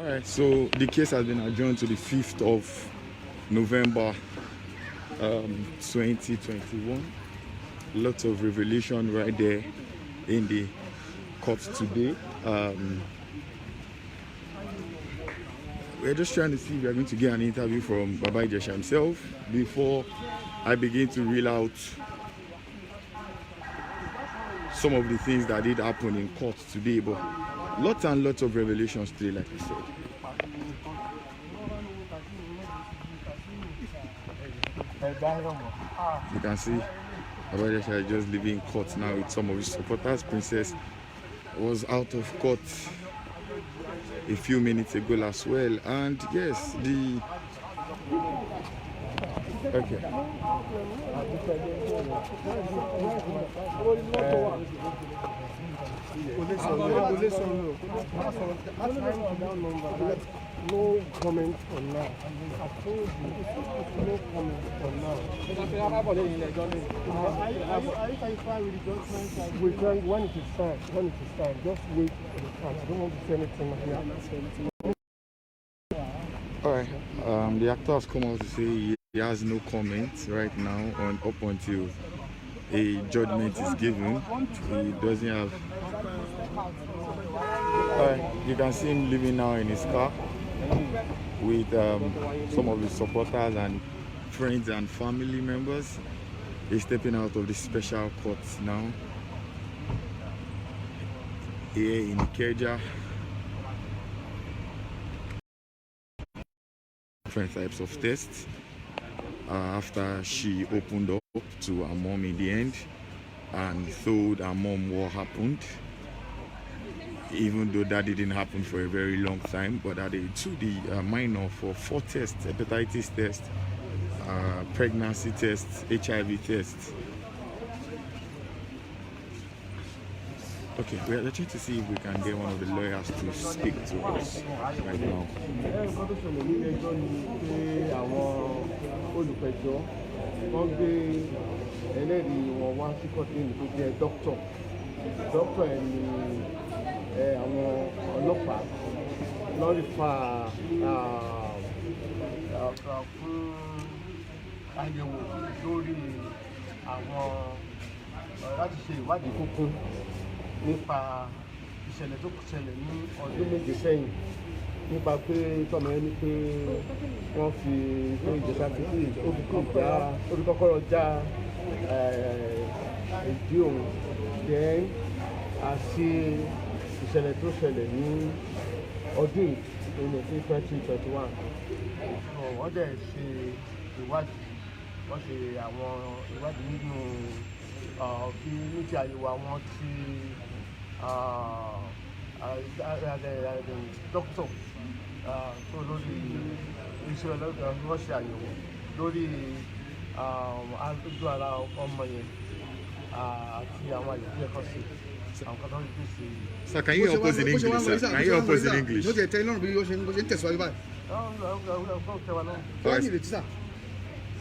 Alright, so the case has been adjourned to the 5th of November 2021. Lots of revelation right there in the court today. We're just trying to see if we are going to get an interview from Baba Ijesha himself before I begin to reel out some of the things that did happen in court today. But lots and lots of revelations today, like I said. You can see Baba Ijesha is just leaving court now with some of his supporters. Princess was out of court a few minutes ago as well. And yes, the okay. No comment on now. I told you, no comment on now. We can, when it is time, just wait for the time. I don't want to say anything here. Alright, the actor has come out to say he has no comment right now on up until a judgment is given. He doesn't have. You can see him living now in his car with some of his supporters and friends and family members. He's stepping out of the special court now here in Ikeja. Different types of tests after she opened up to her mom in the end and told her mom what happened, even though that didn't happen for a very long time, but that they took the minor for 4 tests: hepatitis test, pregnancy tests, HIV tests. Okay, we're trying to see if we can get one of the lawyers to speak to us right now. Nípa ìṣẹ̀lẹ̀ tó ṣẹlẹ̀ ní ọdún méje sẹ́yìn nípa pé tọ́mọ ẹni pé wọ́n fi Ijesha fi ó fi kọ́kọ́rọ́ já ìdí òun then àti ìṣẹ̀lẹ̀ tó ṣẹlẹ̀ ní ọdún ìpínlẹ̀ 2021. Wọ́n dẹ̀ ṣe ìwádìí, wọ́n ṣe àwọn ìwádìí nínú bí ní ti àyẹ̀wò àwọn ti dókítà tó lórí iṣẹ́ ọlọ́dọ̀ wọ́n ṣe àyẹ̀wò lórí àdúgbò ara ọmọ yẹn àti àwọn àyẹ̀wò ẹ̀kọ́ sí àwọn kan tó ń pèsè. Sir, can you help us in English, sir? Can you help us in English? No, they tell you bí ó ṣe ń tẹ̀síwájú báyìí.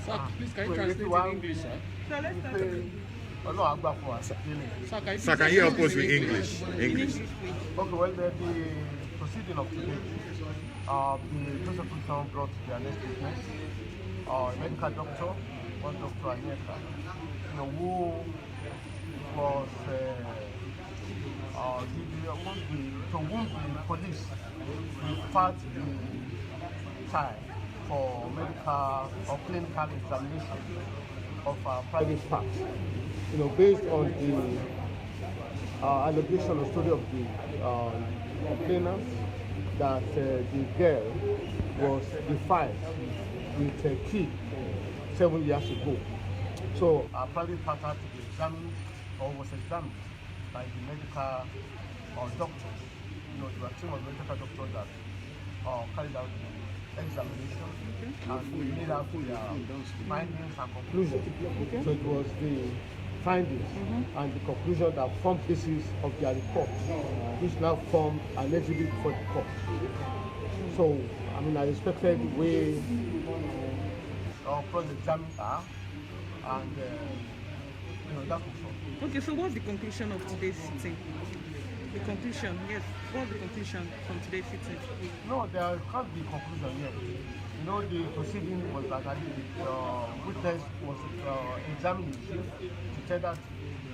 Sir, please can you translate in English, sir? Sir, can you help us with English? English. Okay, well, the proceeding of today, the prosecution brought their next witness, a medical doctor, one Dr. Ikeja, who was to whom the police referred the child for medical or clinical examination of private parts. Based on the allegation or story of the complainant that the girl was defiled with a kid 7 years ago. So our private part had to be examined or was examined by the medical doctors. There were a team of medical doctors that carried out the examination and we made out their findings and conclusions. So it was the findings and the conclusion that formed basis of their report, which now form an exhibit for the court. So, I expected we cross-examined her and that was all. Okay, so what's the conclusion of today's sitting? The conclusion, yes. What's the conclusion from today's sitting? No, there can't be conclusion yet. You know, the proceeding was that the witness was examining to tell that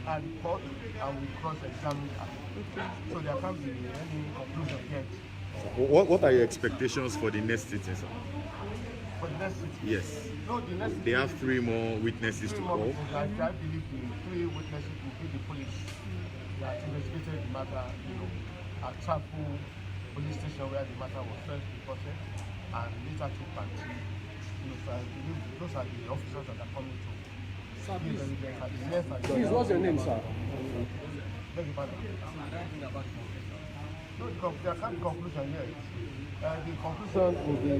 at the court and we cross-examined her. Okay. So there can't be any conclusion yet. What are your expectations for the next sitting, sir? For the next sitting? Yes. No, the next They have 3 more witnesses to three more call. witnesses. I believe the 3 witnesses will be the police that investigated the matter, you know, at Chapo police station where the matter was first reported and later to Panti. You know, so I believe those are the officers that are coming to Sir, give please. evidence at the next and Please, what's your name, sir? Beg your pardon. No, there can't be conclusion yet. The conclusion will be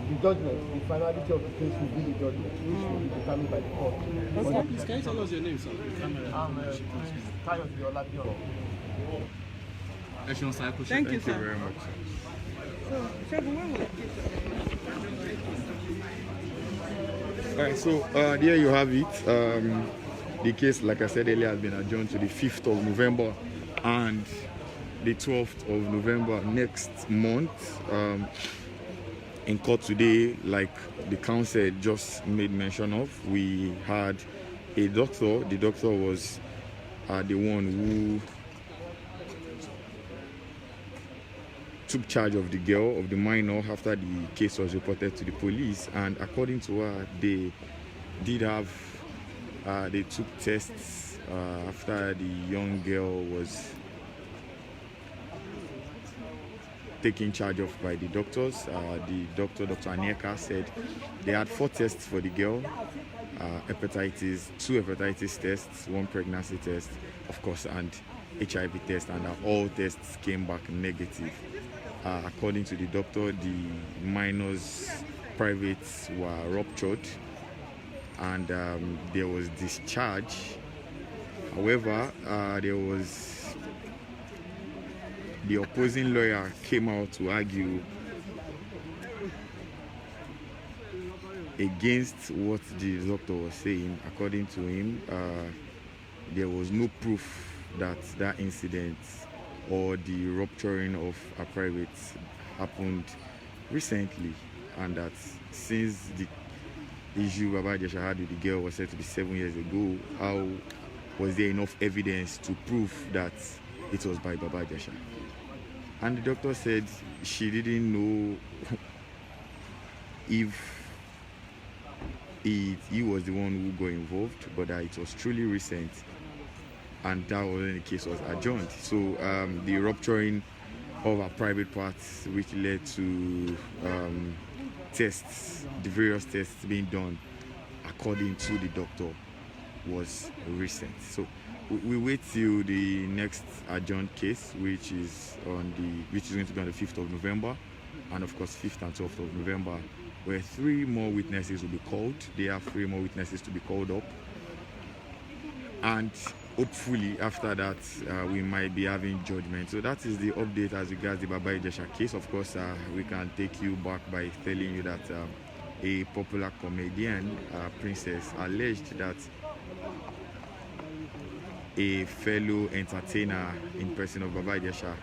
the judgment, the finality of the case will be the judgment, which will be determined by the court. Sir, please, can you tell us your name, sir? I'm Prince Kayode Oladioro. Thank you, Thank you sir. very much. So, Shegun, when will the case? Alright, so there you have it. The case, like I said earlier, has been adjourned to the 5th of November and the 12th of November next month. In court today, like the counsel just made mention of, we had a doctor. The doctor was the one who took charge of the girl, of the minor, after the case was reported to the police. And according to her, they did have they took tests after the young girl was taken charge of by the doctors. The doctor, Dr. Anieka, said they had 4 tests for the girl, 2 hepatitis tests, 1 pregnancy test, of course, and HIV test, and all tests came back negative. According to the doctor, the minor's privates were ruptured and there was discharge. However, the opposing lawyer came out to argue against what the doctor was saying. According to him, there was no proof that that incident or the rupturing of a private happened recently, and that since the issue Baba Ijesha had with the girl was said to be 7 years ago, how was there enough evidence to prove that it was by Baba Ijesha? And the doctor said she didn't know if he was the one who got involved, but that it was truly recent, and that was when the case was adjourned. So the rupturing of our private parts, which led to tests, the various tests being done according to the doctor, was recent. So we wait till the next adjourned case, which is going to be on the 5th of November, and of course 5th and 12th of November, where 3 more witnesses will be called. They have 3 more witnesses to be called up, and hopefully after that we might be having judgment. So that is the update as regards the Baba Ijesha case. Of course, we can take you back by telling you that a popular comedian, Princess, alleged that a fellow entertainer in person of Baba Ijesha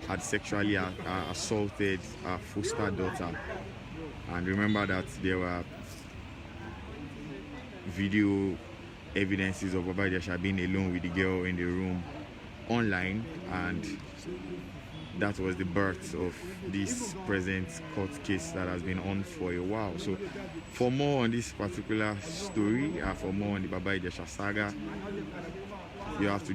had sexually assaulted her foster daughter. And remember that there were video evidences of Baba Ijesha being alone with the girl in the room online, and that was the birth of this present court case that has been on for a while. So for more on this particular story, for more on the Baba Ijesha saga, you have to